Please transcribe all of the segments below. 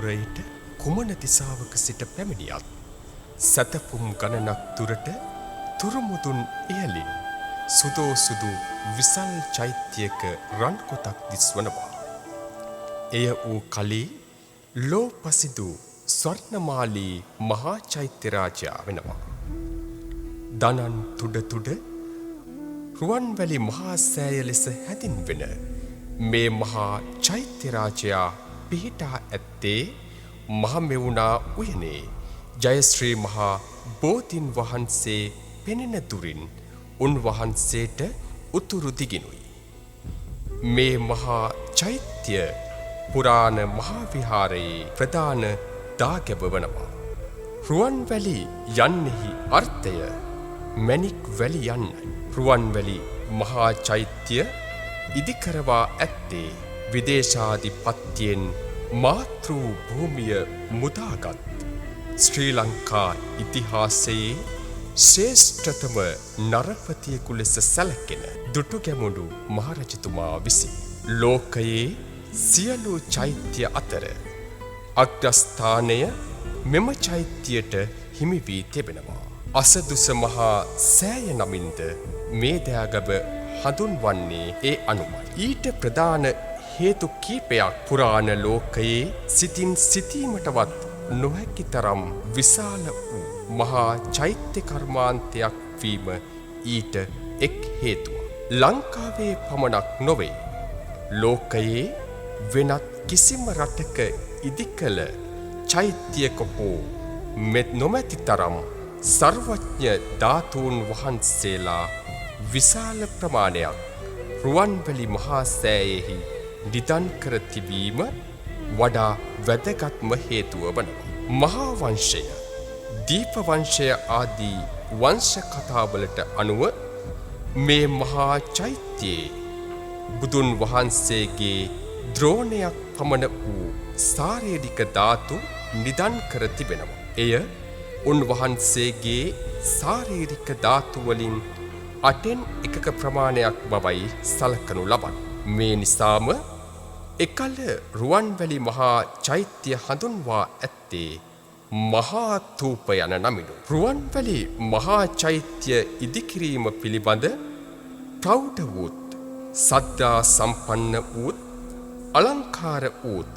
පුරයට කුමන දිසාවක සිට පැමිණියත් සතපුම් ගණනක් දුරට තුරුමුදුන් ඉහළින් සුදෝ සුදු විසල් චෛත්‍යයක රන් කොටක් දිස්වනවා. එය වූ කලී ලෝ පසිදු ස්වර්ණමාලී මහා චෛත්‍ය රාජයා වෙනවා. දනන් තුඩ තුඩ රුවන්වැලි මහා සෑය ලෙස හැඳින්වෙන මේ මහා චෛත්‍ය රාජයා පිහිටා ඇත්තේ මහමෙවුනා උයනේ ජයශ්‍රී මහා බෝධීන් වහන්සේ පෙනෙන දුරින් උන්වහන්සේට උතුරු දිගිනුයි. මේ මහා චෛත්‍ය පුරාණ මහා විහාරයේ ප්‍රධාන දාගැබ වනවා. රුවන්වැලි යන්නෙහි අර්ථය මැණික් වැලි යන්නයි. රුවන්වැලි මහා චෛත්‍ය ඉදිකරවා ඇත්තේ විදේශාධිපත්‍යයෙන් මාතෘ භූමිය මුදාගත් ශ්‍රී ලංකා ඉතිහාසයේ ශ්‍රේෂ්ඨතම නරපතියෙකු ලෙස සැලකෙන දුටුගැමුණු මහරජතුමා විසින් ලෝකයේ සියලු චෛත්‍ය අතර අග්‍රස්ථානය මෙම චෛත්‍යයට හිමි වී තිබෙනවා. අසදුස මහා සෑය නමින්ද මේ දෑගැබ හඳුන්වන්නේ ඒ අනුමයි. ඊට ප්‍රධාන හේතු කීපයක් පුරාණ ලෝකයේ සිතින් සිතීමටවත් නොහැකි තරම් විශාල වූ මහා චෛත්‍ය කර්මාන්තයක් වීම ඊට එක් හේතුවක්. ලංකාවේ පමණක් නොවේ. ලෝකයේ වෙනත් කිසිම රටක ඉදිකළ චෛත්‍යයක හෝ නොමැති තරම් සර්වඥ ධාතුන් වහන්සේලා විශාල ප්‍රමාණයක් රුවන්වැලි මහා සෑයෙහි නිදන් කර තිබීම වඩා වැදගත්ම හේතුව වනවා. මහා වංශය, දීප වංශය ආදී වංශ කතාවලට අනුව මේ මහා චෛත්‍යයේ බුදුන් වහන්සේගේ ද්‍රෝණයක් පමණ වූ ශාරීරික ධාතු නිදන් කර තිබෙනවා. එය උන්වහන්සේගේ ශාරීරික ධාතු වලින් 8/1 ප්‍රමාණයක් බවයි සලකනු ලබන. මේ නිසාම එකල රුවන්වැලි මහා චෛත්‍ය හඳුන්වා ඇත්තේ මහා ථූප යන නමිනු. රුවන්වැලි මහා චෛත්‍ය ඉදිකිරීම පිළිබඳ ප්‍රෞಢ වූත් සද්ධා සම්පන්න වූත් අලංකාර වූත්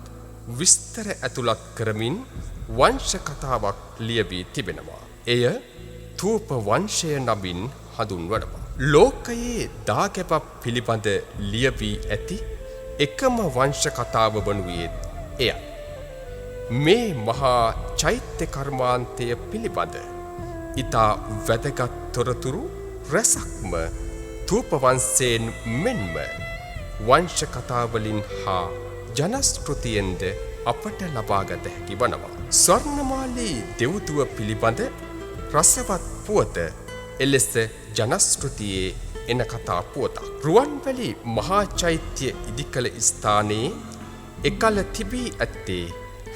විස්තර ඇතුළත් කරමින් වංශ කතාවක් ලියවී තිබෙනවා. එය ථූප වංශය නමින් හඳුන්වනවා. ලෝකයේ දාගැබක් පිළිබඳ ලියවී ඇති එකම වංශ කතාව වනුයේත් එයයි. මේ මහා චෛත්‍ය කර්මාන්තය පිළිබඳ ඉතා වැදගත් තොරතුරු රැසක්ම ථූප වංශයෙන් මෙන්ම වංශ කතාවලින් හා ජනස්කෘතියෙන්ද අපට ලබාගත හැකි වනවා. ස්වර්ණමාලී දෙව්දුව පිළිබඳ රසවත් පුවත එලෙස ජනස්කෘතියේ එන කතා පුවතක්. රුවන්වැලි මහා චෛත්‍ය ඉදිකළ ස්ථානයේ එකල තිබී ඇත්තේ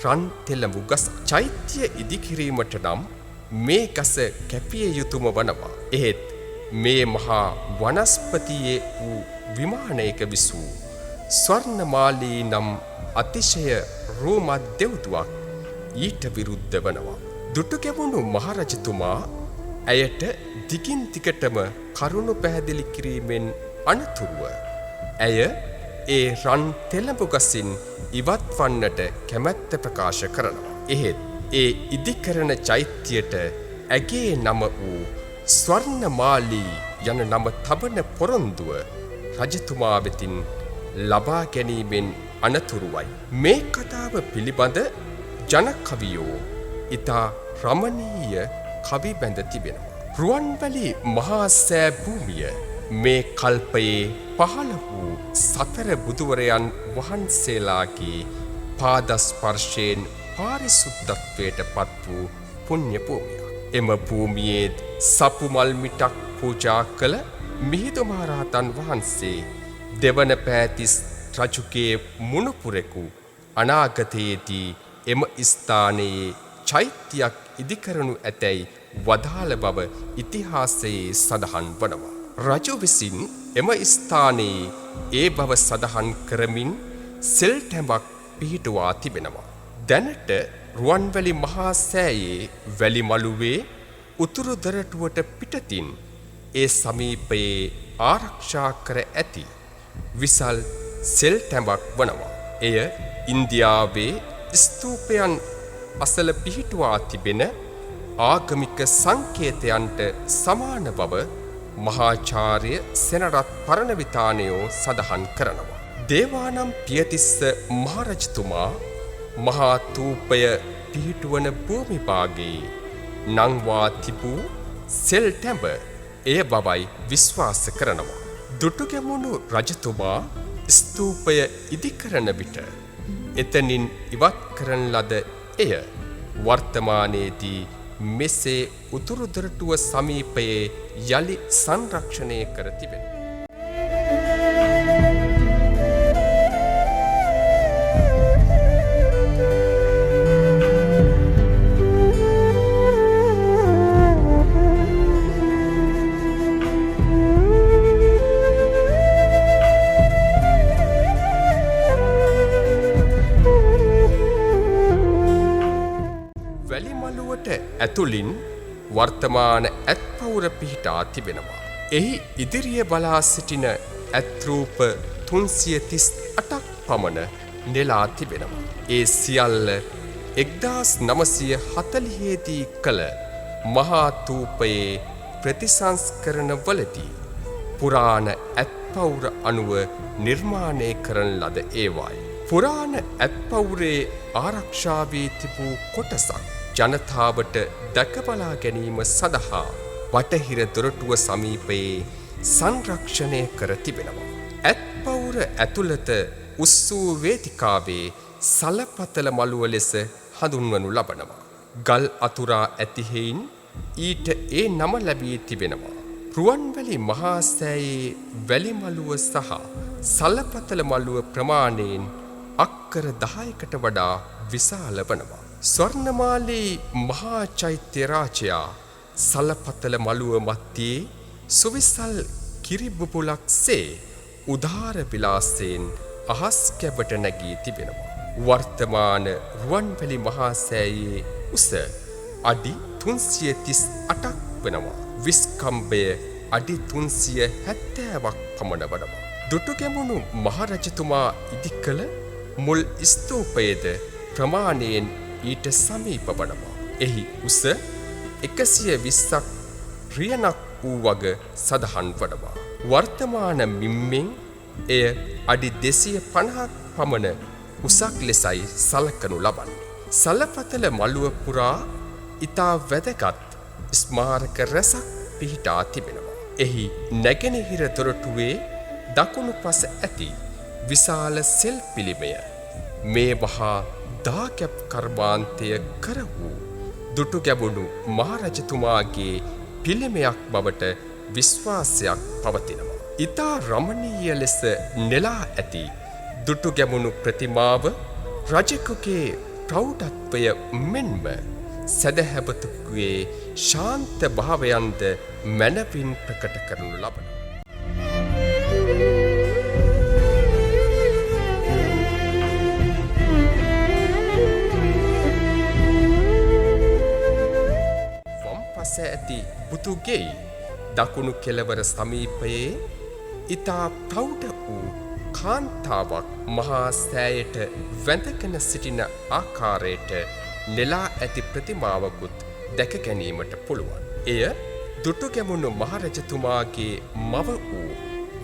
රන් තෙලඹු ගස. චෛත්‍ය ඉදිකිරීමට නම් මේ ගස කැපිය යුතුම වනවා. එහෙත් මේ මහා වනස්පතියේ වූ විමානයක විසූ ස්වර්ණමාලී නම් අතිශය රෝමත් දෙව්දුවක් ඊට විරුද්ධ වනවා. දුටුගැමුණු මහරජතුමා ඇයට දිගින් දිගටම කරුණු පැහැදිලි කිරීමෙන් අනතුරුව ඇය ඒ රන් තෙලඹු ගසින් ඉවත් වන්නට කැමැත්ත ප්‍රකාශ කරනවා. එහෙත් ඒ ඉදිකරන චෛත්‍යයට ඇගේ නම වූ ස්වර්ණමාලී යන නම තබන පොරොන්දුව රජතුමා වෙතින් ලබා ගැනීමෙන් අනතුරුවයි. මේ කතාව පිළිබඳ ජනකවියෝ ඉතා රමණීය කවි බැඳ තිබෙනවා. රුවන්වැලි මහා සෑ භූමිය මේ කල්පයේ පහළ වූ සතර බුදුවරයන් වහන්සේලාගේ පාදස්පර්ශයෙන් පාරිශුද්ධත්වයට පත් වූ පුණ්‍ය භූමියක්. එම භූමියේ සපුමල් මිටක් පූජා කළ මිහිඳු මහරහතන් වහන්සේ දෙවන පෑතිස් රජුගේ මුණුපුරෙකු අනාගතයේදී එම ස්ථානයේ චෛත්‍යයක් ඉදිකරනු ඇතැයි වදාළ බව ඉතිහාසයේ සඳහන් වනවා. රජු විසින් එම ස්ථානයේ ඒ බව සඳහන් කරමින් සෙල් ටැඹක් පිහිටුවා තිබෙනවා. දැනට රුවන්වැලි මහා සෑයේ වැලි මළුවේ උතුරු දොරටුවට පිටතින් ඒ සමීපයේ ආරක්ෂා කර ඇති විසල් සෙල් තැඹක් වනවා. එය ඉන්දියාවේ ස්තූපයන් අසල පිහිටුවා තිබෙන ආගමික සංකේතයන්ට සමාන බව මහාචාර්ය සෙනරත් පරණවිතානයෝ සඳහන් කරනවා. දේවානම් පියතිස්ස මහරජතුමා මහා ථූපය පිහිටුවන භූමිභාගයේ නංවා තිබූ සෙල් තැඹ එය බවයි විශ්වාස කරනවා. දුටුගැමුණු රජතුමා ස්තූපය ඉදිකරන විට එතනින් ඉවත් කරන ලද එය වර්තමානයේදී මෙසේ උතුරු දොරටුව සමීපයේ යලි සංරක්ෂණය කර තිබෙනවා. ඇතුළින් වර්තමාන ඇත්පවුර පිහිටා තිබෙනවා. එහි ඉදිරිය බලා සිටින ඇත්රූප 338ක් පමණ නෙලා තිබෙනවා. ඒ සියල්ල 1940 දී කළ මහා ථූපයේ ප්‍රතිසංස්කරණ වලදී පුරාණ ඇත්පවුර අනුව නිර්මාණය කරන ලද ඒවායි. පුරාණ ඇත්පවුරේ ආරක්ෂා වී තිබූ කොටසක් ජනතාවට දැකබලා ගැනීම සඳහා වටහිර දොරටුව සමීපයේ සංරක්ෂණය කර තිබෙනවා. ඇත්පවුර ඇතුළත උස්සූ වේදිකාවේ සලපතල මළුව ලෙස හඳුන්වනු ලබනවා. ගල් අතුරා ඇති හේයින් ඊට ඒ නම ලැබී තිබෙනවා. රුවන්වැලි මහා සෑයේ වැලි මළුව සහ සලපතල මළුව ප්‍රමාණයෙන් අක්කර 10කට වඩා විශාල වනවා. ස්වර්ණමාලී මහා චෛත්‍ය රාජයා සලපතල මළුව මැත්තේ සුවිසල් කිරිබුබුලක් සේ උදාර විලාසයෙන් අහස් කැබට නැගී තිබෙනවා. වර්තමාන රුවන්වැලි මහා සෑයේ උස අඩි 338ක් වෙනවා. විස්කම්භය අඩි 370ක් පමණ වනවා. දුටුගැමුණු මහරජතුමා ඉදිකළ මුල් ස්තූපයේද ප්‍රමාණයෙන් ඊට සමීප වනවා. එහි උස 120ක් රියනක් වූ වග සඳහන් වනවා. වර්තමාන මිම්මෙන් එය අඩි 250ක් පමණ උසක් ලෙසයි සලකනු ලබන්නේ. සලපතල මළුව පුරා ඉතා වැදගත් ස්මාරක රැසක් පිහිටා තිබෙනවා. එහි නැගෙනහිර දොරටුවේ දකුණු පස ඇති විශාල සෙල් පිළිමය මේ වහා දාකැප් කර්මාන්තය කර වූ දුටුගැමුණු මහරජතුමාගේ පිළිමයක් බවට විශ්වාසයක් පවතිනවා. ඉතා රමණීය ලෙස නෙලා ඇති දුටුගැමුණු ප්‍රතිමාව රජෙකුගේ ප්‍රෞಢත්වය මෙන්ම සැදැහැවතුකුගේ ශාන්ත භාවයන්ද මැනවින් ප්‍රකට කරනු ලබනවා. ඇති බුදුගේ දකුණු කෙළවර සමීපයේ ඉතා ප්‍රෞಢ වූ කාන්තාවක් මහා සෑයට වැඳගෙන සිටින ආකාරයට නෙලා ඇති ප්‍රතිමාවකුත් දැක ගැනීමට පුළුවන්. එය දුටුගැමුණු මහරජතුමාගේ මව වූ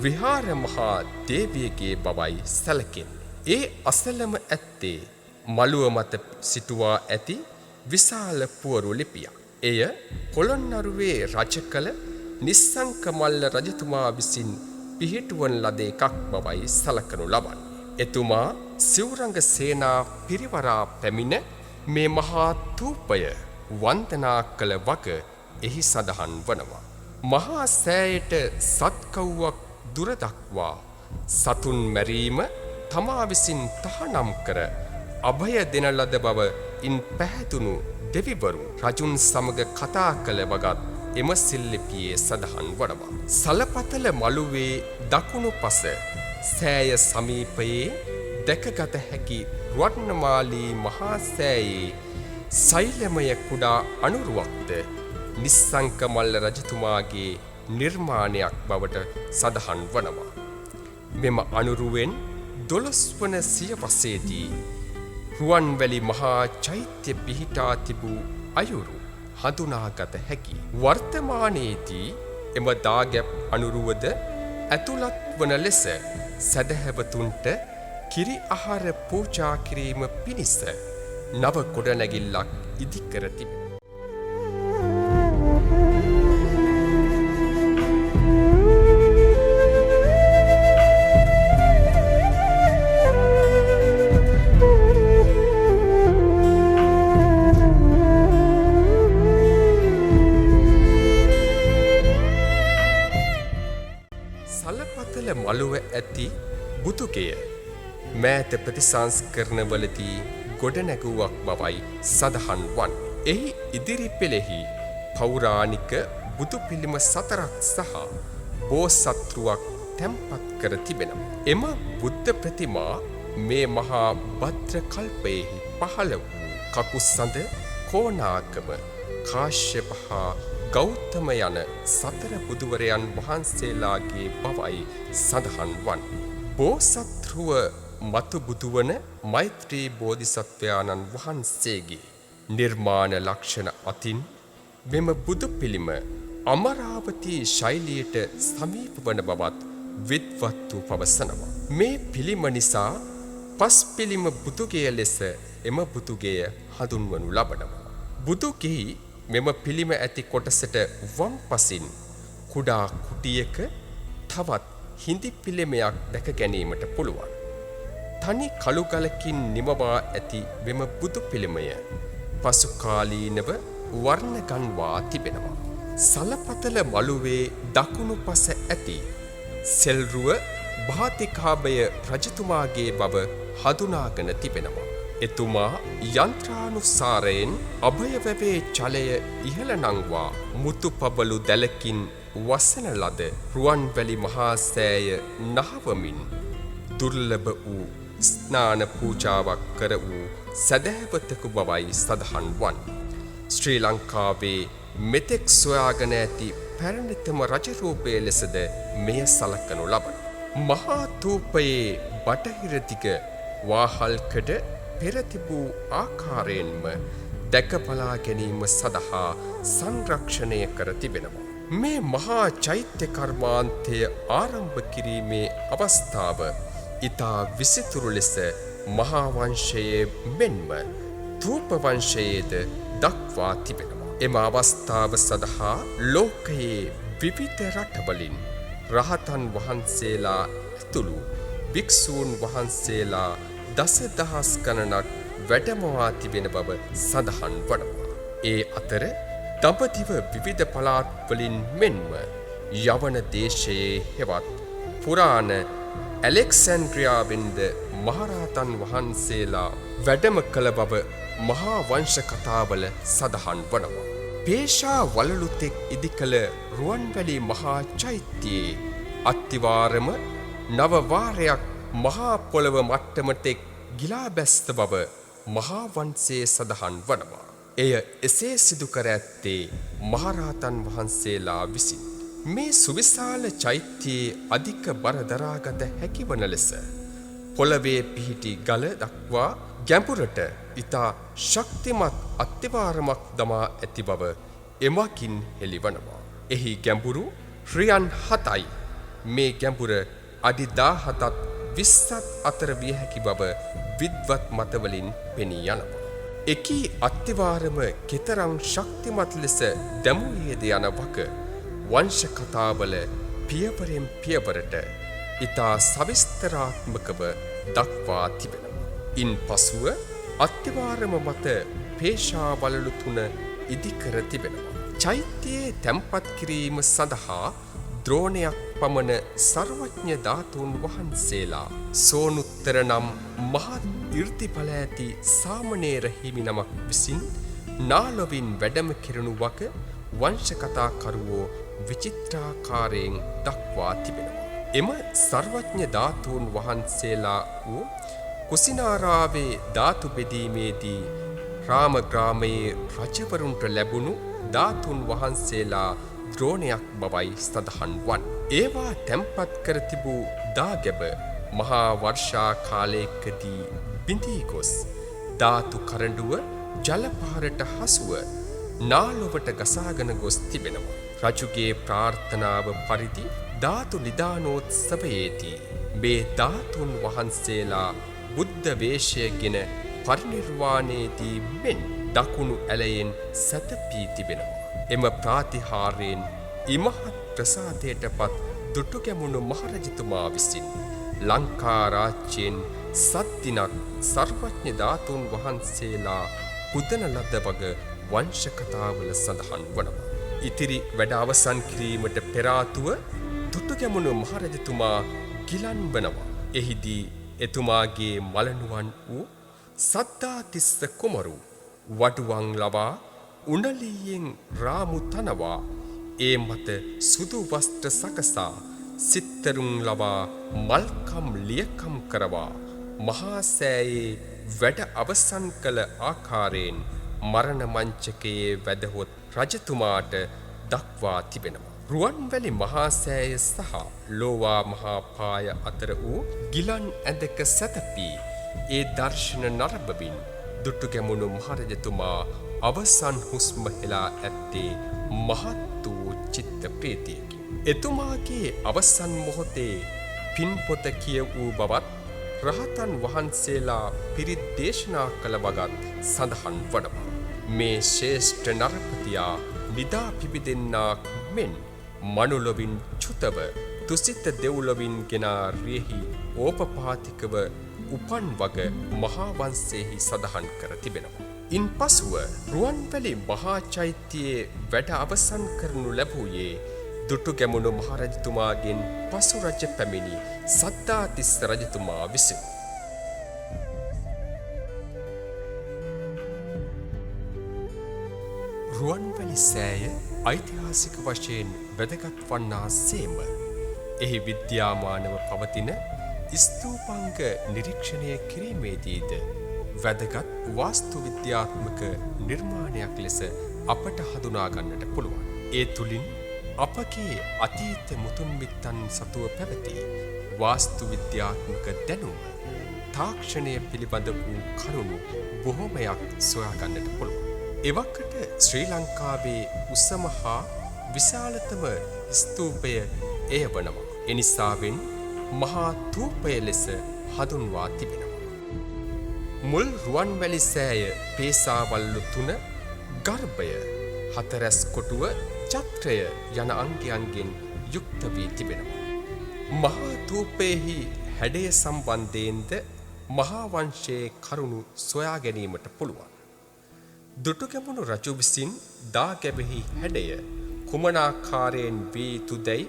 විහාර මහා දේවියගේ බවයි සැලකෙන්නේ. ඒ අසලම ඇත්තේ මළුව මත සිටුවා ඇති විශාල පුවරු ලිපියක්. එය පොළොන්නරුවේ රජ කළ නිස්සංක මල්ල රජතුමා විසින් පිහිටුවන ලද එකක් බවයි සලකනු ලබන්නේ. එතුමා සිවුරංග සේනා පිරිවරා පැමිණ මේ මහා ථූපය වන්දනා කළ වග එහි සඳහන් වනවා. මහා සෑයට සත්කව්වක් දුර දක්වා සතුන් මැරීම තමා විසින් තහනම් කර අභය දෙන ලද බව ඉන් පැහැදුණු දෙවිවරු රජුන් සමග කතා කළ වගත් එම සිල්ලිපියේ සඳහන් වනවා. සලපතල මළුවේ දකුණු පස සෑය සමීපයේ දැකගත හැකි රුවන්මාලී මහා සෑයේ සෛලමය කුඩා අනුරුවක්ද නිස්සංක මල්ල රජතුමාගේ නිර්මාණයක් බවට සඳහන් වනවා. මෙම අනුරුවෙන් 12 වන සියවසේදී රුවන්වැලි මහා චෛත්‍ය පිහිටා තිබූ අයුරු හඳුනාගත හැකි. වර්තමානයේදී එම දාගැබ් අනුරුවද ඇතුළත් වන ලෙස සැදැහැවතුන්ට කිරි ආහාර පූජා කිරීම පිණිස නව ගොඩනැගිල්ලක් ඉදිකර තිබේ. සලපතල මළුව ඇති බුදුගෙය මෑත ප්‍රතිසංස්කරණවලදී ගොඩනැගුවක් බවයි සඳහන් වන්නේ. එහි ඉදිරි පෙළෙහි පෞරාණික බුදු පිළිම 4ක් සහ බෝසත්රුවක් තැන්පත් කර තිබෙනවා. එම බුද්ධ ප්‍රතිමා මේ මහා භද්‍ර කල්පයෙහි පහළ වූ කකුසඳ, කෝණාගම, කාශ්‍යප හා ගෞතම යන 4 බුදුවරයන් වහන්සේලාගේ බවයි සඳහන් වන්නේ. බෝසත්රුව මතු බුදුවන මෛත්‍රී බෝධිසත්වයාණන් වහන්සේගේ නිර්මාණ ලක්ෂණ අතින් මෙම බුදු පිළිම අමරාවතී ශෛලියට සමීප වන බවත් විද්වත්තු පවසනවා. මේ පිළිම නිසා පස් පිළිම බුදුගෙය ලෙස එම බුදුගෙය හඳුන්වනු ලබනවා. බුදුගෙහි මෙම පිළිම ඇති කොටසට වම් පසින් කුඩා කුටියක තවත් හිඳි පිළිමයක් දැක ගැනීමට පුළුවන්. තනි කළු ගලකින් නිමවා ඇති මෙම බුදු පිළිමය පසු කාලීනව වර්ණ ගන්වා තිබෙනවා. සලපතල මළුවේ දකුණු පස ඇති සෙල්රුව භාතිකාභය රජතුමාගේ බව හඳුනාගෙන තිබෙනවා. එතුමා යන්ත්‍රානුසාරයෙන් අභයවැවේ චලය ඉහළ නංවා මුතුපබලු දැලකින් වසන ලද රුවන්වැලි මහා සෑය නහවමින් දුර්ලභ වූ ස්නාන පූජාවක් කර වූ සැදැහැවතෙකු බවයි සඳහන් වන්නේ. ශ්‍රී ලංකාවේ මෙතෙක් සොයාගෙන ඇති පැරණිතම රජරූපය ලෙසද මෙය සලකනු ලබන. මහා ථූපයේ බටහිර දිග වාහල්කඩ පෙර තිබූ ආකාරයෙන්ම දැකබලා ගැනීම සඳහා සංරක්ෂණය කර තිබෙනවා. මේ මහා චෛත්‍ය කර්මාන්තය ආරම්භ කිරීමේ අවස්ථාව ඉතා විසිතුරු ලෙස මහා වංශයේ මෙන්ම ථූප වංශයේද දක්වා තිබෙනවා. එම අවස්ථාව සඳහා ලෝකයේ විවිධ රටවලින් රහතන් වහන්සේලා ඇතුළු භික්ෂූන් වහන්සේලා දසදහස් ගණනක් වැඩමවා තිබෙන බව සඳහන් වනවා. ඒ අතර දඹදිව විවිධ පළාත්වලින් මෙන්ම යවන දේශයේ හෙවත් පුරාණ ඇලෙක්සැන්ඩ්‍රියාවෙන්ද මහරහතන් වහන්සේලා වැඩම කළ බව මහා වංශ කතාවල සඳහන් වනවා. පේෂා වලලුතෙක් ඉදිකළ රුවන්වැලි මහා චෛත්‍යයේ අත්තිවාරම නවවාරයක් මහා පොළව මට්ටමටෙක් ගිලා බැස්ත බව මහා වංශයේ සඳහන් වනවා. එය එසේ සිදු කර ඇත්තේ මහරහතන් වහන්සේලා විසින්. මේ සුවිශාල චෛත්‍යයේ අධික බර දරාගත හැකි වන ලෙස පොළවේ පිහිටි ගල දක්වා ගැඹුරට ඉතා ශක්තිමත් අත්තිවාරමක් දමා ඇති බව එමකින් හෙළිවනවා. එහි ගැඹුරු රියන් 7යි. මේ ගැඹුර අඩි 17ත් 20ත් අතර විය හැකි බව විද්වත් මතවලින් පෙනී යනවා. එකී අත්තිවාරම කෙතරම් ශක්තිමත් ලෙස දැමුවේද යන වක වංශ කතාවල පියවරෙන් පියවරට ඉතා සවිස්තරාත්මකව දක්වා තිබෙනවා. ඉන් පසුව අත්තිවාරම මත පේෂා වලලු 3 ඉදිකර තිබෙනවා. චෛත්‍යයේ තැන්පත් කිරීම සඳහා ද්‍රෝණයක් පමණ සර්වඥ ධාතුන් වහන්සේලා සෝනුත්තර නම් මහත් ඍද්ධිඵල ඇති සාමණේර හිමි නමක් විසින් නාලොවින් වැඩම කෙරෙනු වක වංශකථාකරුවෝ විචිත්‍රාකාරයෙන් දක්වා තිබෙනවා. එම සර්වඥ ධාතුන් වහන්සේලා වූ කුසිනාරාවේ ධාතු බෙදීමේදී රාමග්‍රාමයේ රජවරුන්ට ලැබුණු ධාතුන් වහන්සේලා ද්‍රෝණයක් බවයි සඳහන් වන්. ඒවා තැන්පත් කර තිබූ දාගැබ මහා වර්ෂා කාලයකදී බිඳී ගොස් ධාතු කරඬුව ජලපහරට හසුව නාලොවට ගසාගෙන ගොස් තිබෙනවා. රජුගේ ප්‍රාර්ථනාව පරිදි ධාතු නිදානෝත්සවයේදී මේ ධාතුන් වහන්සේලා බුද්ධ වේශයගෙන පරිනිර්වාණයේදී මෙන් දකුණු ඇලයෙන් සැතපී තිබෙනවා. එම ප්‍රාතිහාර්යයෙන් ඉමහත් ප්‍රසාදයට පත් දුටුගැමුණු මහරජතුමා විසින් ලංකා රාජ්‍යයෙන් සත්දිනක් සර්වඥ ධාතුන් වහන්සේලා පුදන ලද වග වංශ කතාවල සඳහන් වනවා. ඉතිරි වැඩ අවසන් කිරීමට පෙර ආතුව දුටුගැමුණු මහරජතුමා ගිලන් වනවා. එහිදී එතුමාගේ මලනුවන් වූ සද්ධාතිස්ස කුමරු වඩුවන් ලවා උණලීයෙන් රාමු තනවා ඒ මත සුදු වස්ත්‍ර සකසා සිත්තරුන් ලවා මල්කම් ලියකම් කරවා මහා සෑයේ වැඩ අවසන් කළ ආකාරයෙන් මරණ මංචකයේ වැදහොත් රජතුමාට දක්වා තිබෙනවා. රුවන්වැලි මහා සෑය සහ ලෝවා මහා පාය අතර වූ ගිලන් ඇඳක සැතපී ඒ දර්ශන නරඹමින් දුටුගැමුණු මහරජතුමා අවසන් හුස්ම හෙලා ඇත්තේ මහත් වූ චිත්ත ප්‍රීතියකි. එතුමාගේ අවසන් මොහොතේ පින්පොත කිය වූ බවත් රහතන් වහන්සේලා පිරිත් දේශනා කළ වගත් සඳහන් වනවා. මේ ශ්‍රේෂ්ඨ නරපතියා නිදා පිබිදෙන්නාක් මෙන් මනුලොවින් චුතව තුසිත දෙව්ලොවින් ගෙනා රියෙහි ඕපපාතිකව උපන් වග මහා වංශයෙහි සඳහන් කර තිබෙනවා. ඉන් පසුව රුවන්වැලි මහා චෛත්‍යයේ වැඩ අවසන් කරනු ලැබුයේ දුටුගැමුණු මහරජතුමාගෙන් පසු රජ පැමිණි සද්ධාතිස්ස රජතුමා විසින්. රුවන්වැලි සෑය ඓතිහාසික වශයෙන් වැදගත් වන්නා සේම එහි විද්‍යාමානව පවතින ස්තූපාංග නිරීක්ෂණය කිරීමේදීද වැදගත් වාස්තු විද්‍යාත්මක නිර්මාණයක් ලෙස අපට හඳුනා ගන්නට පුළුවන්. ඒ තුලින් අපගේ අතීත මුතුන් මිත්තන් සතුව පැවති වාස්තු විද්‍යාත්මක දැනුම තාක්ෂණය පිළිබඳ වූ කරුණු බොහෝමයක් සොයා ගන්නට පුළුවන්. එවකට ශ්‍රී ලංකාවේ උසම හා විශාලතම ස්තූපය එය වනවා. එනිසාවෙන් මහා ථූපය ලෙස හඳුන්වා තිබෙනවා. මුල් රුවන්වැලි සෑය පේසාවල්ලු 3 ගර්භය හතරැස් කොටුව චත්‍රය යන අංගයන්ගෙන් යුක්ත වී තිබෙනවා. මහා ථූපයෙහි හැඩය සම්බන්ධයෙන්ද මහා වංශයේ කරුණු සොයා ගැනීමට පුළුවන්. දුටුගැමුණු රජු විසින් දාගැබෙහි හැඩය කුමනාකාරයෙන් වී යුතුදැයි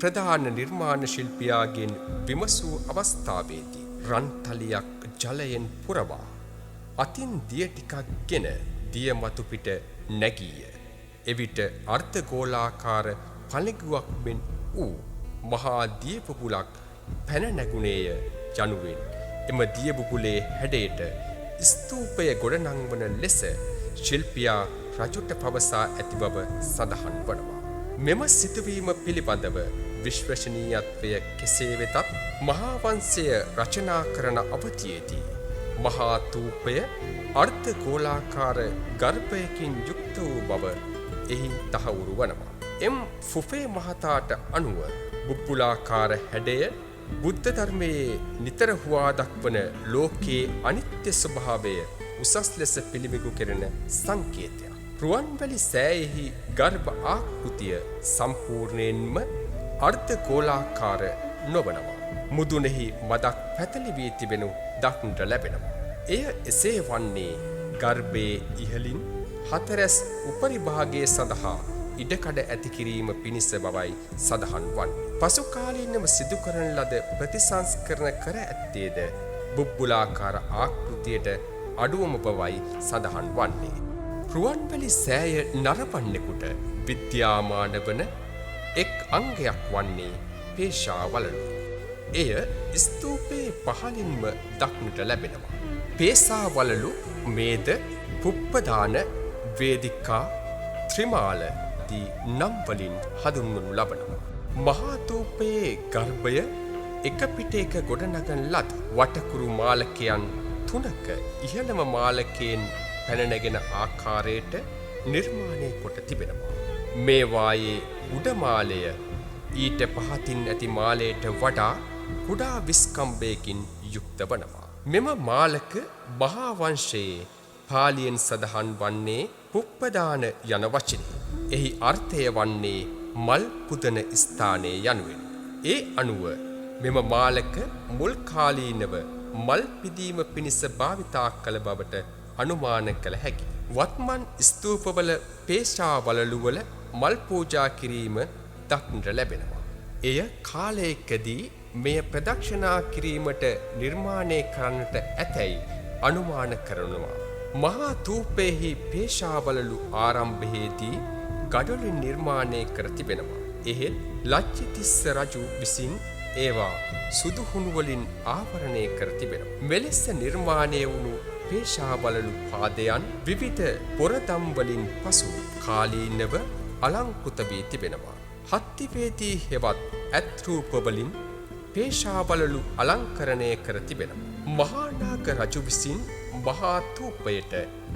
ප්‍රධාන නිර්මාණ ශිල්පියාගෙන් විමසූ අවස්ථාවේදී රන්තලියක් ජලයෙන් පුරවා අතින් දිය ටිකක් ගෙන දිය මතු පිට නැගීය. එවිට අර්ධගෝලාකාර පළඟුවක් මෙන් වූ මහා දිය බුබුලක් පැන නැගුණේය යනුවෙන් එම දිය බුබුලේ හැඩයට ස්තූපය ගොඩනංවන ලෙස ශිල්පියා රජුට පවසා ඇති බව සඳහන් වනවා. මෙම සිදුවීම පිළිබඳව විශ්වසනීයත්වය කෙසේ වෙතත් මහා වංශය රචනා කරන අවධියේදී මහා ථූපය අර්ධගෝලාකාර ගර්භයකින් යුක්ත වූ බව එහි තහවුරු වනවා. එම් ෆුෆේ මහතාට අනුව බුබ්බුලාකාර හැඩය බුද්ධ ධර්මයේ නිතර හුවා දක්වන ලෝකයේ අනිත්‍ය ස්වභාවය උසස් ලෙස පිළිබිඹු කෙරෙන සංකේතයක්. රුවන්වැලි සෑයෙහි ගර්භ ආකෘතිය සම්පූර්ණයෙන්ම අර්ධගෝලාකාර නොවනවා. මුදුනෙහි මදක් පැතලි වී තිබෙනු දක්නට ලැබෙනවා. එය එසේ වන්නේ ගර්භයේ ඉහළින් හතරැස් උපරිභාගයේ සඳහා ඉඩකඩ ඇති කිරීම පිණිස බවයි සඳහන් වන්නේ. පසු කාලීනව සිදු කරන ලද ප්‍රතිසංස්කරණ කර ඇත්තේද බුබ්බුලාකාර ආකෘතියට අඩුවම බවයි සඳහන් වන්නේ. රුවන්වැලි සෑය නරඹන්නෙකුට විද්‍යාමාන වන එක් අංගයක් වන්නේ පේශාවලලු. එය ස්තූපයේ පහළින්ම දක්නට ලැබෙනවා. පේසා වලලු, මේද, පුප්පදාන, වේදිකා, ත්‍රිමාල දී නම් වලින් හඳුන්වනු ලබනවා. මහා ථූපයේ ගර්භය එක පිටේක ගොඩනගන ලද වටකුරු මාලකයන් 3ක ඉහළම මාලකයෙන් පැනනැගෙන ආකාරයට නිර්මාණය කොට තිබෙනවා. මේවායේ උඩ මාලය ඊට පහතින් ඇති මාලයට වඩා කුඩා විස්කම්භයකින් යුක්ත වනවා. මෙම මාලක මහා වංශයේ පාලියෙන් සඳහන් වන්නේ පුප්පදාන යන වචනේ. එහි අර්ථය වන්නේ මල් පුදන ස්ථානයේ යනුවෙනි. ඒ අනුව මෙම මාලක මුල් කාලීනව මල් පිදීම පිණිස භාවිතා කළ බවට අනුමාන කළ හැකියි. වත්මන් ස්තූපවල පේශා වලලුවල මල් පූජා කිරීම දක්නට ලැබෙනවා. එය කාලයකදී මෙය ප්‍රදක්ෂිනා කිරීමට නිර්මාණය කරන්නට ඇතැයි අනුමාන කරනවා. මහා ථූපයෙහි පේශා වලලු ආරම්භයේදී ගඩොලින් නිර්මාණය කර තිබෙනවා. එහෙත් ලච්චිතිස්ස රජු විසින් ඒවා සුදු හුණු වලින් ආවරණය කර තිබෙනවා. මෙලෙස නිර්මාණය වුණු පේශා වලලු පාදයන් විවිධ පොරදම් වලින් පසු කාලීනව අලංකృత වී තිබෙනවා. හත්තිවේදී හෙවත් ඇත් රූපවලින් පේශා වලලු අලංකරණය කර තිබෙනවා. මහා නාග රජු විසින් මහා ථූපයට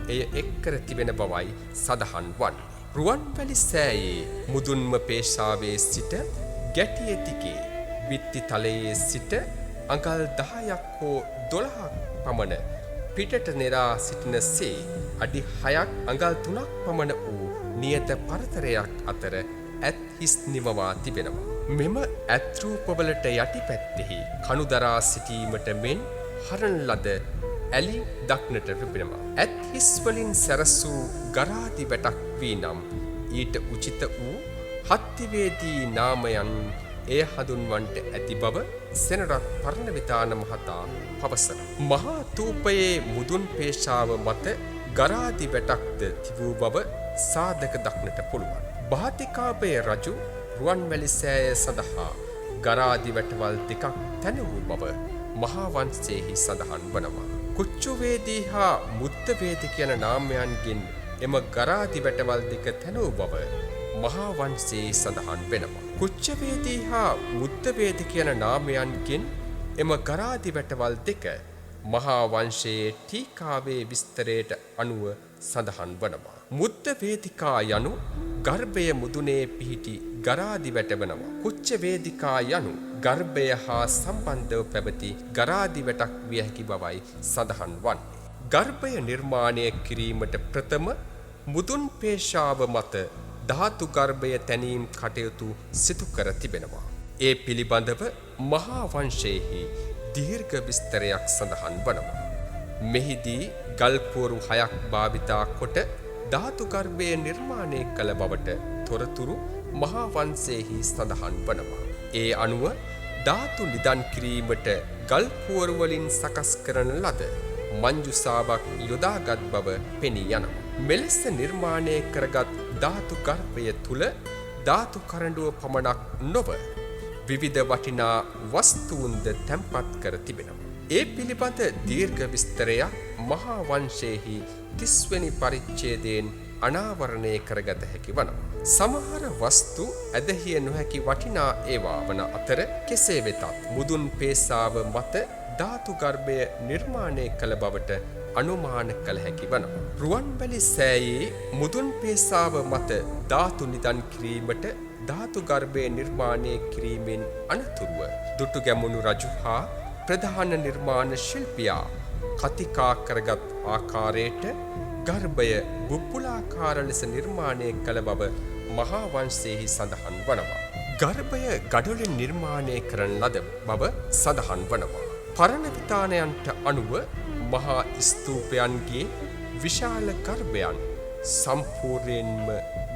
එය එක් කර තිබෙන බවයි සඳහන් වන්නේ. රුවන්වැලි සෑයේ මුදුන්ම පේශාවේ සිට ගැටිය දිගේ විත්ති තලයේ සිට අඟල් 10ක් හෝ 12ක් පමණ පිටට නෙරා සිටින සේ අඩි 6ක් අඟල් 3ක් පමණ වූ නියත පරතරයක් අතර ඇත් හිස් නිමවා තිබෙනවා. මෙම ඇත් රූපවලට යටිපැත්තෙහි කණු දරා සිටීමට මෙන් හරන ලද ඇලි දක්නට ලැබෙනවා. ඇත් හිස් වලින් සැරසූ ගරාදි වැටක් වී නම් ඊට උචිත වූ හත්තිවේදී නාමයන් එය හඳුන්වන්නට ඇති බව සෙනරත් පරණවිතාන මහතා පවසනවා. මහා ථූපයේ මුදුන් පේශාව මත ගරාදි වැටක්ද තිබූ බව සාධක දක්නට පුළුවන්. බාතිකාභය රජු රුවන්වැලි සෑය සඳහා ගරාදි වැටවල් දෙකක් තැනවූ බව මහා වංශයේහි සඳහන් වනවා. කුච්චුවේදී හා මුද්දවේදී කියන නාමයන්ගෙන් එම ගරාදි වැටවල් දෙක තැනූ බව මහා වංශයේ සඳහන් වෙනවා. කුච්චවේදී හා මුද්දවේදී කියන නාමයන්ගෙන් එම ගරාදි වැටවල් දෙක මහා වංශයේ ටීකාවේ විස්තරයට අනුව සඳහන් වනවා. මුද්දවේදිකා යනු ගර්භය මුදුනේ පිහිටි ගරාදි වැටවනවා. කුච්චවේදිකා යනු ගර්භය හා සම්බන්ධව පැවති ගරාදි වැටක් විය හැකි බවයි සඳහන් වන්නේ. ගර්භය නිර්මාණය කිරීමට ප්‍රථම මුදුන් පේශාව මත ධාතු ගර්භය තැනීම් කටයුතු සිදු කර තිබෙනවා. ඒ පිළිබඳව මහා වංශයේහි දීර්ඝ විස්තරයක් සඳහන් වනවා. මෙහිදී ගල්පෝරු 6ක් භාවිතා කොට ධාතු ගර්භය නිර්මාණය කළ බවට තොරතුරු මහා වංශයේහි සඳහන් වනවා. ඒ අනුව ධාතු නිදන් කිරීමට ගල්පෝරු වලින් සකස් කරන ලද මංජුසාවක් යොදාගත් බව පෙනී යනවා. මෙලෙස නිර්මාණය කරගත් ධාතු ගර්භය තුල ධාතු කරඬුව පමණක් නොව විවිධ වටිනා වස්තුන්ද තැන්පත් කර තිබෙනවා. ඒ පිළිබඳ දීර්ඝ විස්තරයක් මහා වංශයේහි 30 වෙනි පරිච්ඡේදයෙන් අනාවරණය කරගත හැකි වනවා. සමහර වස්තු ඇදහිය නොහැකි වටිනා ඒවා වන අතර කෙසේ වෙතත් මුදුන් පේශාව මත ධාතු ගර්භය නිර්මාණය කළ බවට අනුමාන කළ හැකි වනවා. රුවන්වැලි සෑයේ මුදුන් පේශාව මත ධාතු නිදන් කිරීමට ධාතු ගර්භය නිර්මාණය කිරීමෙන් අනතුරුව දුටුගැමුණු රජු හා ප්‍රධාන නිර්මාණ ශිල්පියා කතිකා කරගත් ආකාරයට ගර්භය බුබ්බුලාකාර ලෙස නිර්මාණය කළ බව මහා වංශයේහි සඳහන් වනවා. ගර්භය ගඩොලින් නිර්මාණය කරන ලද බව සඳහන් වනවා. පරණවිතානයන්ට අනුව මහා ස්තූපයන්ගේ විශාල ගර්භයන් සම්පූර්ණයෙන්ම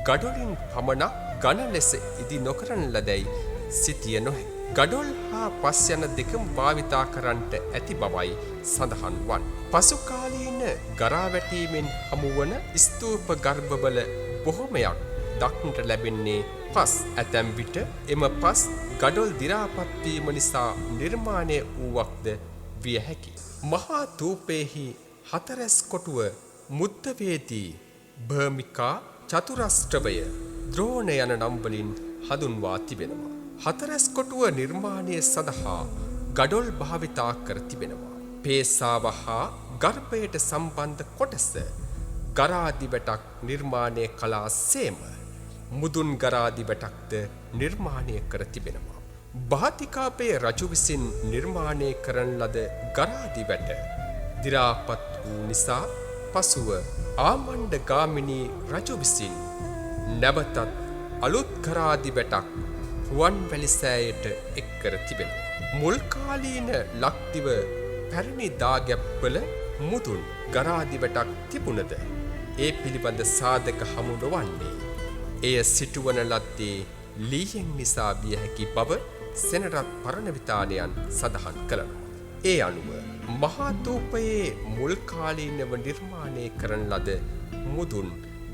ගඩොලින් පමණක් ඝන ලෙස ඉදි නොකරන ලදැයි සිතිය නොහැක. ගඩොල් හා පස් යන දෙකම භාවිතා කරන්නට ඇති බවයි සඳහන් වන්නේ. පසු කාලීන ගරා වැටීමෙන් හමුවන ස්තූප ගර්භවල බොහොමයක් දක්නට ලැබෙන්නේ පස්. ඇතැම් විට එම පස් ගඩොල් දි รา පත් වීම නිසා නිර්මාණය වූවක්ද විය හැකියි. මහා ථූපයේහි හතරැස් කොටුව මුද්දවේදී භර්මිකා චතුරස්‍රවය ද්‍රෝණ යන නම් වලින් හඳුන්වා තිබෙනවා. හතරැස් කොටුව නිර්මාණය සඳහා ගඩොල් භාවිතා කර තිබෙනවා. පේසාව හා ගර්භයට සම්බන්ධ කොටස ගරාදි වැටක් නිර්මාණය කළා සේම මුදුන් ගරාදි වැටක්ද නිර්මාණය කර තිබෙනවා. භාතිකාපේ රජු විසින් නිර්මාණය කරන ලද ගරාදි වැට දි รา පත් වූ නිසා පසුව ආමණ්ඩ ගාමිණී රජු විසින් නැවතත් අලුත් ගරාදි වැටක් රුවන්වැලි සෑයට එක් කර තිබෙනවා. මුල් කාලීන ලක්දිව පැරණි දාගැබ්වල මුදුන් ගරාදි වැටක් තිබුණද ඒ පිළිබඳ සාධක හමු නොවන්නේ එය සිටුවන ලද්දේ ලීයෙන් නිසා විය හැකි බව සෙනරත් පරණවිතානයන් සඳහන් කරනවා. ඒ අනුව මහා ථූපයේ මුල් කාලීනව නිර්මාණය කරන ලද මුදුන්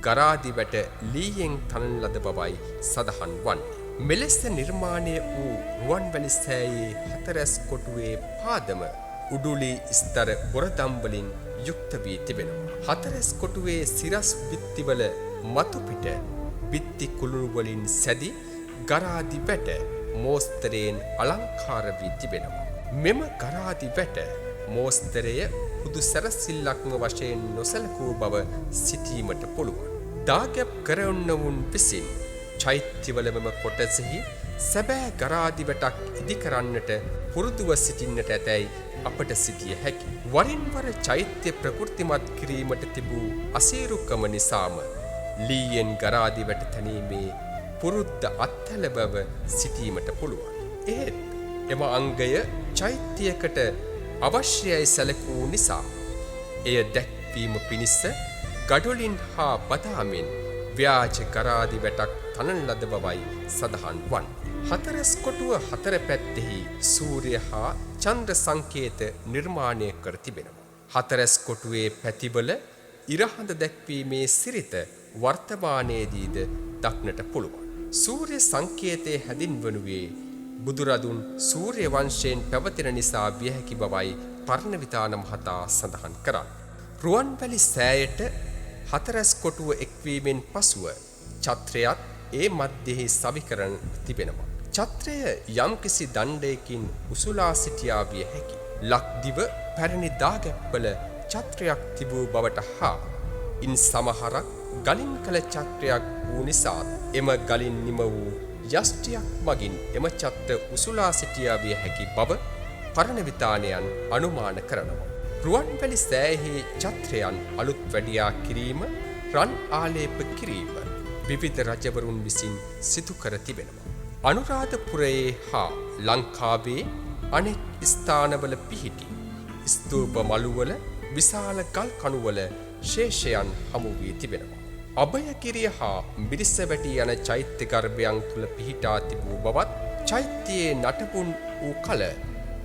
ගරාදි වැට ලීයෙන් තනන ලද බවයි සඳහන් වන්නේ. මෙලෙස නිර්මාණය වූ රුවන්වැලි සෑයේ හතරැස් කොටුවේ පාදම උඩුලි ස්තර බොරදම් වලින් යුක්ත වී තිබෙනවා. හතරැස් කොටුවේ සිරස් බිත්තිවල මතු පිට බිත්ති කුළුණු වලින් සැදි ගරාදි වැට මෝස්තරයෙන් අලංකාර වී තිබෙනවා. මෙම ගරාදි වැට මෝස්තරය හුදු සැරසිල්ලක්ම වශයෙන් නොසැලකූ බව සිතීමට පුළුවන්. දාගැබ් කරවන්නවුන් විසින් චෛත්‍යවල මෙම කොටසෙහි සැබෑ ගරාදි වැටක් ඉදි කරන්නට පුරුදුව සිටින්නට ඇතැයි අපට සිටිය හැකි. වරින් වර චෛත්‍ය ප්‍රකෘතිමත් කිරීමට තිබූ අසීරුකම නිසාම ලීයෙන් ගරාදි වැට තැනීමේ පුරුද්ද අත්හැල බව සිටීමට පුළුවන්. එහෙත් එම අංගය චෛත්‍යයකට අවශ්‍යයි සැලකූ නිසා එය දැක්වීම පිණිස ගඩොලින් හා බදාමින් ව්‍යාජ ගරාදි වැටක් තනන ලද බවයි සඳහන් වන්නේ. හතරැස් කොටුව හතර පැත්තෙහි සූර්ය හා චන්ද්‍ර සංකේත නිර්මාණය කර තිබෙනවා. හතරැස් කොටුවේ පැතිවල ඉරහඳ දැක්වීමේ සිරිත වර්තමානයේදීද දක්නට පුළුවන්. සූර්ය සංකේතයේ හැදින්වනුයේ බුදුරදුන් සූර්ය වංශයෙන් පැවතෙන නිසා විය හැකි බවයි පරණවිතාන මහතා සඳහන් කරන්නේ. රුවන්වැලි සෑයට හතරැස් කොටුව එක්වීමෙන් පසුව ඡත්‍රයත් ඒ මැදෙහි සවිකරන තිබෙනවා. ඡත්‍රය යම්කිසි දණ්ඩයකින් උසුලා සිටියා විය හැකි. ලක්දිව පැරණි දාගැබ්වල ඡත්‍රයක් තිබූ බවට හා ඉන් සමහරක් ගලින් කළ ඡත්‍රයක් වූ නිසා එම ගලින් නිම වූ යෂ්ටියක් මගින් එම ඡත්‍ර උසුලා සිටියා විය හැකි බව පරණවිතානයන් අනුමාන කරනවා. රුවන්වැලි සෑයෙහි ඡත්‍රයන් අලුත් වැඩියා කිරීම, රන් ආලේප කිරීම විවිධ රජවරුන් විසින් සිදු කර තිබෙනවා. අනුරාධපුරයේ හා ලංකාවේ අනෙක් ස්ථානවල පිහිටි ස්තූප මළුවල විශාල ගල් කණුවල ශේෂයන් හමු වී තිබෙනවා. අභයගිරිය හා මිරිසවැටි යන චෛත්‍ය ගර්භයන් තුල පිහිටා තිබූ බවත් චෛත්‍යයේ නටබුන් වූ කල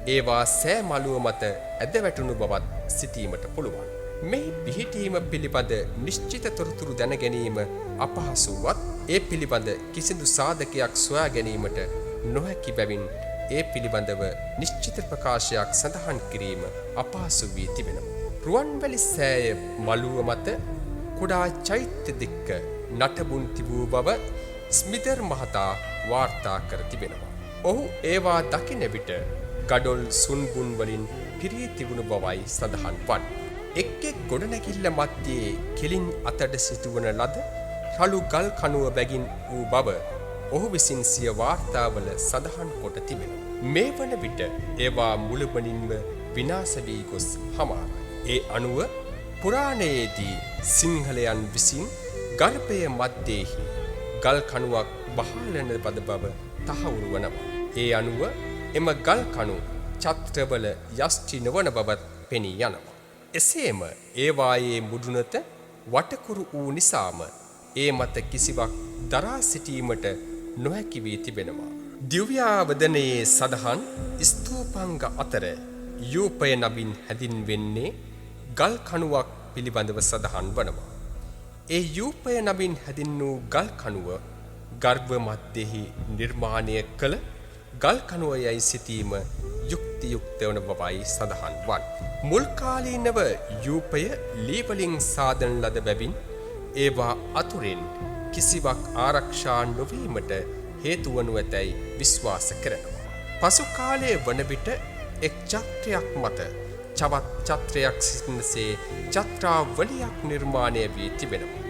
ඒවා සෑ මළුව මත ඇද වැටුණු බවත් සිතීමට පුළුවන්. මේ පිහිටීම පිළිබඳ නිශ්චිත තොරතුරු දැන ගැනීම අපහසු වත් ඒ පිළිබඳ කිසිදු සාධකයක් සොයා ගැනීමට නොහැකි බැවින් ඒ පිළිබඳව නිශ්චිත ප්‍රකාශයක් සඳහන් කිරීම අපහසු වී තිබෙනවා. රුවන්වැලි සෑය මළුව මත කුඩා චෛත්‍ය දෙක නටබුන් තිබූ බව ස්මිතර් මහතා වාර්තා කර තිබෙනවා. ඔහු ඒවා දකින විට ගඩොල් සුන්බුන් වලින් පිරී තිබුණු බවයි සඳහන් වන්නේ. එක් එක් ගොඩනැගිල්ල මැත්තේ කෙලින් අතට සිටුවන ලද රළු ගල් කණුව බැගින් වූ බව ඔහු විසින් සිය වාර්තාවල සඳහන් කොට තිබෙනවා. මේ වන විට ඒවා මුළුමනින්ම විනාශ වී ගොස් හමාරයි. ඒ අනුව පුරාණයේදී සිංහලයන් විසින් ගර්භය මැද්දේහි ගල් කණුවක් බහලන බව තහවුරු වනවා. ඒ අනුව එම ගල් කණු ඡත්‍රවල යෂ්ටි නොවන බවත් පෙනී යනවා. එසේම ඒවායේ මුදුනත වටකුරු වූ නිසාම ඒ මත කිසිවක් දරා සිටීමට නොහැකි වී තිබෙනවා. දිව්‍යාවදනයේ සඳහන් ස්තූපාංග අතර යූපය නමින් හැඳින්වෙන්නේ ගල් කණුවක් පිළිබඳව සඳහන් වනවා. ඒ යූපය නමින් හැදින්නූ ගල් කණුව ගර්භ මධ්‍යෙහි නිර්මාණය කළ ගල් කණුව යයි සිතීම යුක්තියුක්ත වන බවයි සඳහන් වන්. මුල් කාලීනව යූපය ලී වලින් සාදන ලද බැවින් ඒවා අතුරෙන් කිසිවක් ආරක්ෂා නොවීමට හේතු වනු ඇතැයි විශ්වාස කරනවා. පසු කාලයේ වන විට එක් චත්‍රයක් මත චවත් චත්‍රයක් සිටිනසේ චත්‍රාවලියක් නිර්මාණය වී තිබෙනවා.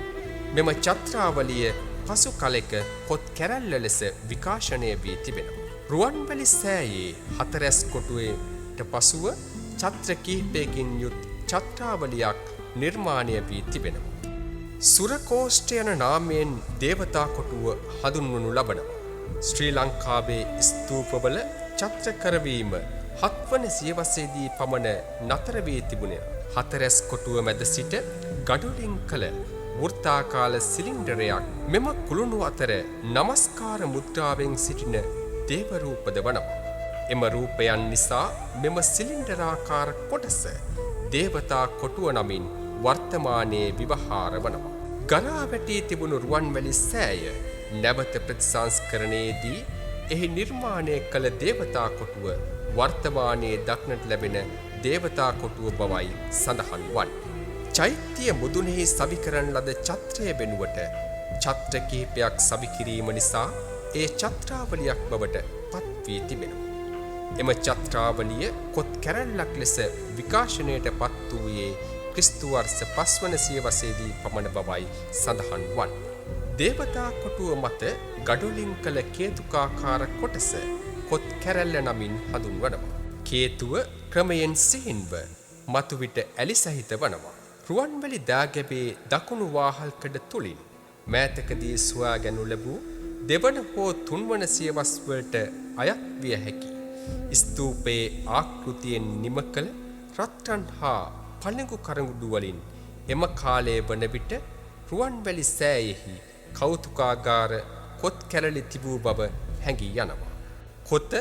මෙම චත්‍රාවලිය පසු කලෙක පොත් කැරැල්ල ලෙස විකාශනය වී තිබෙනවා. රුවන්වැලි සෑයේ හතරැස් කොටුවට පසුව චත්‍ර කිහිපයකින් යුත් චත්‍රාවලියක් නිර්මාණය වී තිබෙනවා. සුරකෝෂ්ඨ යන නාමයෙන් දේවතා කොටුව හඳුන්වනු ලබනවා. ශ්‍රී ලංකාවේ ස්තූපවල චත්‍ර කරවීම 7 වන සියවසේදී පමණ නතර වී තිබුණේ. හතරැස් කොටුව මැද සිට ගඩොලින් කළ වෘත්තාකාර සිලින්ඩරයක් මෙම කුළුණු අතර නමස්කාර මුද්‍රාවෙන් සිටින දේව රූපද වනවා. එම රූපයන් නිසා මෙම සිලින්ඩරාකාර කොටස දේවතා කොටුව නමින් වර්තමානයේ විවහාර වනවා. ගරා වැටී තිබුණු රුවන්වැලි සෑය නැවත ප්‍රතිසංස්කරණයේදී එහි නිර්මාණය කළ දේවතා කොටුව වර්තමානයේ දක්නට ලැබෙන දේවතා කොටුව බවයි සඳහන් වන්නේ. චෛත්‍ය මුදුනෙහි සවි කරන ලද චත්‍රය වෙනුවට චත්‍ර කිහිපයක් සවි කිරීම නිසා ඒ චත්‍රාවලියක් බවට පත් වී තිබෙනවා. එම චත්‍රාවලිය කොත් කැරැල්ලක් ලෙස විකාශනයට පත් වූයේ ක්‍රිස්තු වර්ෂ 5 වන සියවසේදී පමණ බවයි සඳහන් වන්නේ. දේවතා කොටුව මත ගඩොලින් කළ කේතුකාකාර කොටස කොත් කැරැල්ල නමින් හඳුන්වනවා. කේතුව ක්‍රමයෙන් සිහින්ව මතුවිට ඇලි සහිත වනවා. රුවන්වැලි දාගැබේ දකුණු වාහල්කඩ තුලින් මෑතකදී සොයාගනු ලැබූ දෙවන හෝ තුන්වන සියවස් වලට අයත් විය හැකි ස්තූපයේ ආකෘතියෙන් නිම කළ රත්රන් හා පළඟු කරඟුඩු වලින් එම කාලයේ වන විට රුවන්වැලි සෑයෙහි කෞතුකාගාර කොත් කැරළි තිබූ බව හැඟී යනවා. කොත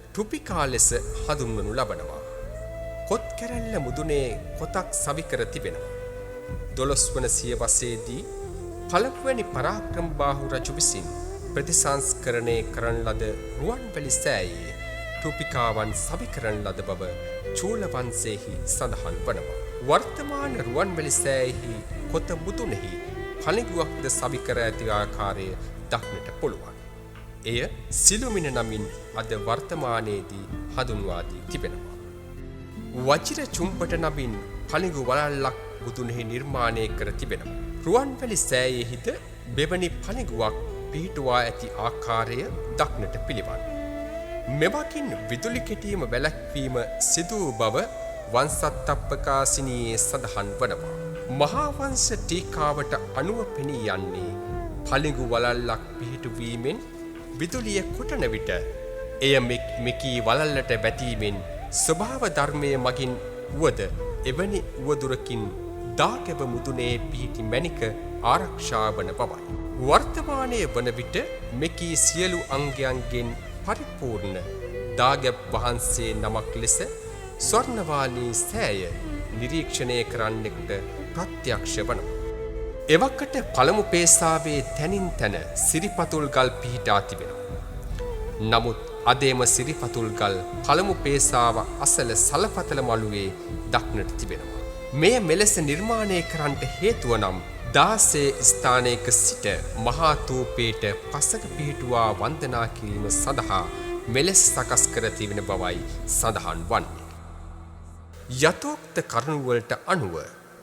ටුපිකා ලෙස හඳුන්වනු ලබනවා. කොත් කැරැල්ල මුදුනේ කොතක් සවි කර තිබෙනවා. 12 වන සියවසේදී පළමුවැනි පරාක්‍රමබාහු රජු විසින් ප්‍රතිසංස්කරණය කරන ලද රුවන්වැලි සෑයේ ටුපිකාවන් සවි කරන ලද බව චූල වංශයේහි සඳහන් වනවා. වර්තමාන රුවන්වැලි සෑයෙහි කොත මුදුනේහි පළඟුවක්ද සවි කර ඇති ආකාරය දක්නට පුළුවන්. එය සිළුමිණ නමින් අද වර්තමානයේදී හඳුන්වා දී තිබෙනවා. වජිර චුම්පට නමින් පළඟු වලල්ලක් මුදුනේහි නිර්මාණය කර තිබෙනවා. රුවන්වැලි සෑයෙහිද මෙවැනි පළඟුවක් පිහිටුවා ඇති ආකාරය දක්නට පිළිවන්. මෙවකින් විදුලි කෙටීම වැළැක්වීම සිදු වූ බව වංශත්තප්පකාසිනියේ සඳහන් වනවා. මහා වංශ ටීකාවට අනුව පෙනී යන්නේ පළඟු වලල්ලක් පිහිටුවීමෙන් විදුලිය කොටන විට එය මෙකී වලල්ලට වැටීමෙන් ස්වභාව ධර්මයේ මගින් වුවද එවැනි උවදුරකින් දාගැබ මුදුනේ පිහිටි මැණික ආරක්ෂා වන බවයි. වර්තමානයේ වන විට මෙකී සියලු අංගයන්ගෙන් පරිපූර්ණ දාගැබ් වහන්සේ නමක් ලෙස ස්වර්ණවාලී සෑය නිරීක්ෂණය කරන්නෙකුට ප්‍රත්‍යක්ෂ වනවා. එවකට පළමු පේසාවේ තැනින් තැන සිරිපතුල් ගල් පිහිටා තිබෙනවා. නමුත් අදේම සිරිපතුල් ගල් පළමු පේසාව අසල සලපතල මළුවේ දක්නට තිබෙනවා. මෙය මෙලෙස නිර්මාණය කරන්නට හේතුව නම් 16 ස්ථානයක සිට මහා තූපයට පසක පිහිටුවා වන්දනා කිරීම සඳහා මෙලෙස සකස් කර තිබෙන බවයි සඳහන් වන්නේ. යථෝක්ත කරුණුවලට අනුව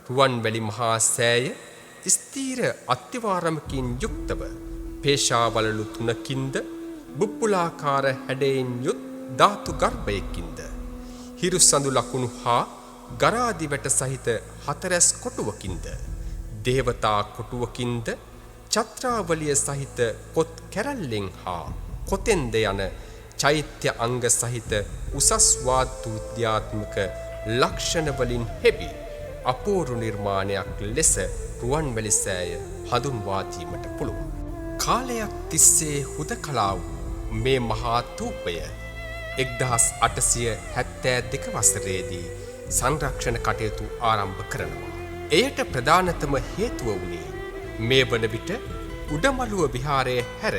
රුවන්වැලි මහා සෑය ස්ථීර අත්තිවාරමකින් යුක්තව පේශාවලලු 3කින්ද බුබ්බුලාකාර හැඩයෙන් යුත් ධාතු ගර්භයකින්ද හිරු සඳු ලකුණු හා ගරාදිවැට සහිත හතරැස් කොටුවකින්ද දේවතා කොටුවකින්ද චත්‍රාවලිය සහිත කොත් කැරැල්ලෙන් හා කොතෙන්ද යන චෛත්‍ය අංග සහිත උසස් වාද්‍යුත්‍යාත්මක ලක්ෂණ වලින් හෙබි අපූර්ව නිර්මාණයක් ලෙස රුවන්වැලි සෑය හඳුන්වා දීමට පුළුවන්. කාලයක් තිස්සේ හුදකලා වූ මේ මහා ථූපය 1872 වසරේදී සංරක්ෂණ කටයුතු ආරම්භ කරනවා. එයට ප්‍රධානතම හේතුව වුණේ මේ වන විට උඩමළුව විහාරයේ හැර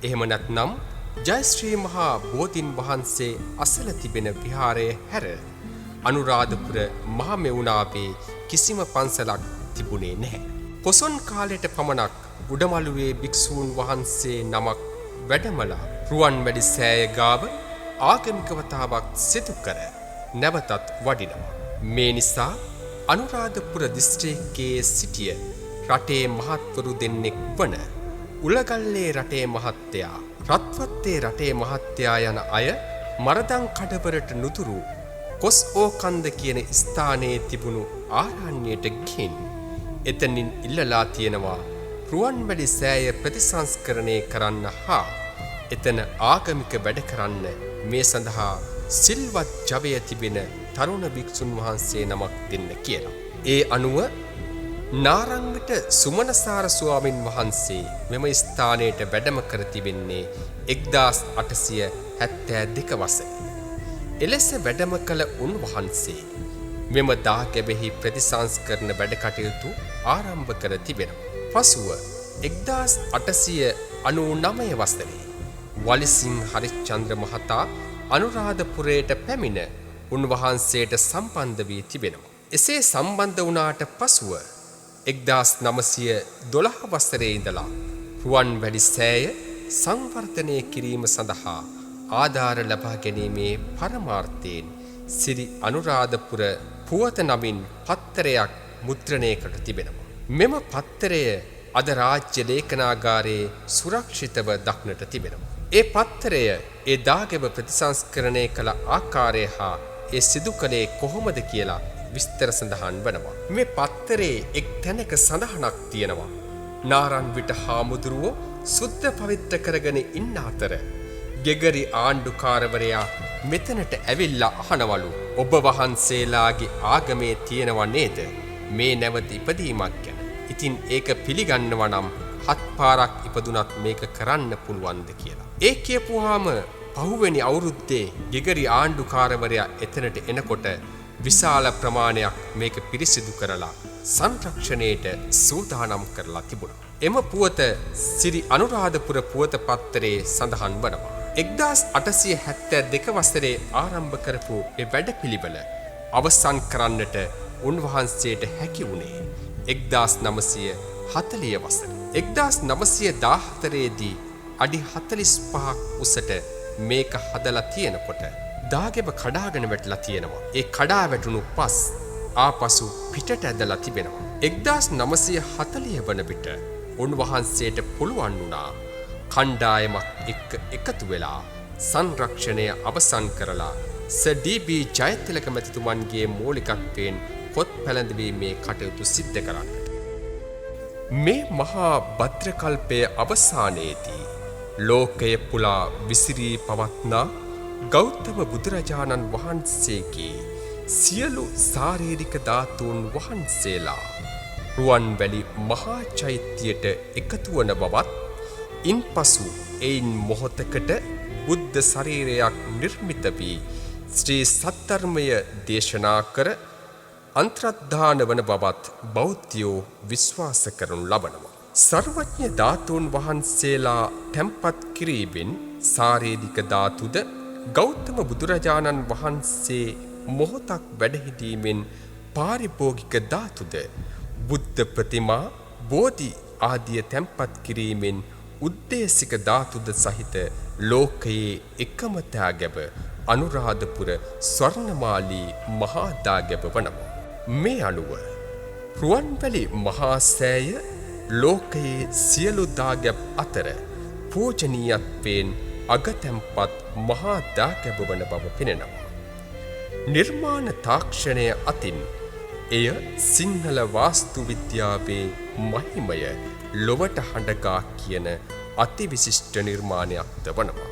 එහෙම නැත්නම් ජයශ්‍රී මහා බෝධීන් වහන්සේ අසල තිබෙන විහාරයේ හැර අනුරාධපුර මහමෙවුනාවේ කිසිම පන්සලක් තිබුණේ නැහැ. පොසොන් කාලයට පමණක් උඩමළුවේ භික්ෂූන් වහන්සේ නමක් වැඩමලා රුවන්වැලි සෑය ගාව ආගමික වතාවක් සිදු කර නැවතත් වඩිනවා. මේ නිසා අනුරාධපුර දිස්ත්‍රික්කයේ සිටිය රටේ මහත්වරු දෙන්නෙක් වන උලගල්ලේ රටේ මහත්තයා, රත්වත්තේ රටේ මහත්තයා යන අය මරදම් කඩවරට නුදුරු කොස් ඕකන්ද කියන ස්ථානයේ තිබුණු ආරණ්‍යයට ගිහින් එතනින් ඉල්ලලා තියෙනවා රුවන්වැලි සෑය ප්‍රතිසංස්කරණය කරන්න හා එතන ආගමික වැඩ කරන්න මේ සඳහා සිල්වත් ජවය තිබෙන තරුණ භික්ෂුන් වහන්සේ නමක් දෙන්න කියලා. ඒ අනුව නාරංගට සුමනසාර ස්වාමින් වහන්සේ මෙම ස්ථානයට වැඩම කර තිබෙන්නේ 1872 වසරේ. එලෙස වැඩම කළ උන්වහන්සේ මෙම දාගැබෙහි ප්‍රතිසංස්කරණ වැඩ කටයුතු ආරම්භ කර තිබෙනවා. පසුව 1899 වසරේ වලිසිංහ හරිශ්චන්ද්‍ර මහතා අනුරාධපුරයට පැමිණ උන්වහන්සේට සම්බන්ධ වී තිබෙනවා. එසේ සම්බන්ධ වුණාට පසුව 1912 වසරේ ඉඳලා රුවන්වැලි සෑය සංවර්ධනය කිරීම සඳහා ආධාර ලබා ගැනීමේ පරමාර්ථයෙන් සිරි අනුරාධපුර පුවත නමින් පත්තරයක් මුද්‍රණය කර තිබෙනවා. මෙම පත්තරය අද රාජ්‍ය ලේඛනාගාරයේ සුරක්ෂිතව දක්නට තිබෙනවා. ඒ පත්තරය ඒ දාගැබ ප්‍රතිසංස්කරණය කළ ආකාරය හා ඒ සිදු කළේ කොහොමද කියලා විස්තර සඳහන් වනවා. මේ පත්තරේ එක් තැනක සඳහනක් තියෙනවා. නාරන්විට හාමුදුරුවෝ සුද්ධ පවිත්‍ර කරගෙන ඉන්න අතර ගෙගරි ආණ්ඩුකාරවරයා මෙතනට ඇවිල්ලා අහනවලු, ඔබ වහන්සේලාගේ ආගමේ තියෙනව නේද මේ නැවත ඉපදීමක් ගැන? ඉතින් ඒක පිළිගන්නවා නම් 7 පාරක් ඉපදුනත් මේක කරන්න පුළුවන්ද කියලා. ඒ කියපුවාම පහුවෙනි අවුරුද්දේ ගෙගරි ආණ්ඩුකාරවරයා එතනට එනකොට විශාල ප්‍රමාණයක් මේක පිරිසිදු කරලා සංරක්ෂණයට සූදානම් කරලා තිබුණා. එම පුවත සිරි අනුරාධපුර පුවත පත්තරේ සඳහන් වනවා. 1872 වසරේ ආරම්භ කරපු ඒ වැඩපිළිවෙල අවසන් කරන්නට උන්වහන්සේට හැකි වුණේ 1940 වසරේ. 1914 දී අඩි 45ක් උසට මේක හදලා තියෙනකොට දාගැබ කඩාගෙන වැටලා තියෙනවා. ඒ කඩා වැටුණු පස් ආපසු පිටට ඇදලා තිබෙනවා. 1940 වන විට උන්වහන්සේට පුළුවන් වුණා කණ්ඩායමක් එක්ක එකතු වෙලා සංරක්ෂණය අවසන් කරලා සර් ඩී.බී. ජයතිලක මැතිතුමන්ගේ මූලිකත්වයෙන් පොත් පැළඳීමේ කටයුතු සිද්ධ කරන්නට. මේ මහා භද්‍රකල්පයේ අවසානයේදී ලෝකය පුලා විසිරී පවත්නා ගෞතම බුදුරජාණන් වහන්සේගේ සියලු ශාරීරික ධාතුන් වහන්සේලා රුවන්වැලි මහා චෛත්‍යයට එකතු වන බවත්, ඉන්පසු එයින් මොහොතකට බුද්ධ ශරීරයක් නිර්මිත වී ශ්‍රී සද්ධර්මය දේශනා කර අන්තර්ධාන වන බවත් බෞද්ධයෝ විශ්වාස කරනු ලබනවා. සර්වඥ ධාතුන් වහන්සේලා තැන්පත් කිරීමෙන් ශාරීරික ධාතුද ගෞතම බුදුරජාණන් වහන්සේ මොහොතක් වැඩහිටීමෙන් පාරිභෝගික ධාතුද බුද්ධ ප්‍රතිමා බෝධි ආදිය තැන්පත් කිරීමෙන් උද්දේශික ධාතුද සහිත ලෝකයේ එකම දාගැබ අනුරාධපුර ස්වර්ණමාලී මහා දාගැබ වනවා. මේ අනුව රුවන්වැලි මහා සෑය ලෝකයේ සියලු දාගැබ් අතර පූජනීයත්වයෙන් අගතැන්පත් මහා දාගැබ වන බව පෙනෙනවා. නිර්මාණ තාක්ෂණය අතින් එය සිංහල වාස්තු විද්‍යාවේ මහිමය ලොවට හඬගා කියන අතිවිශිෂ්ට නිර්මාණයක්ද වනවා.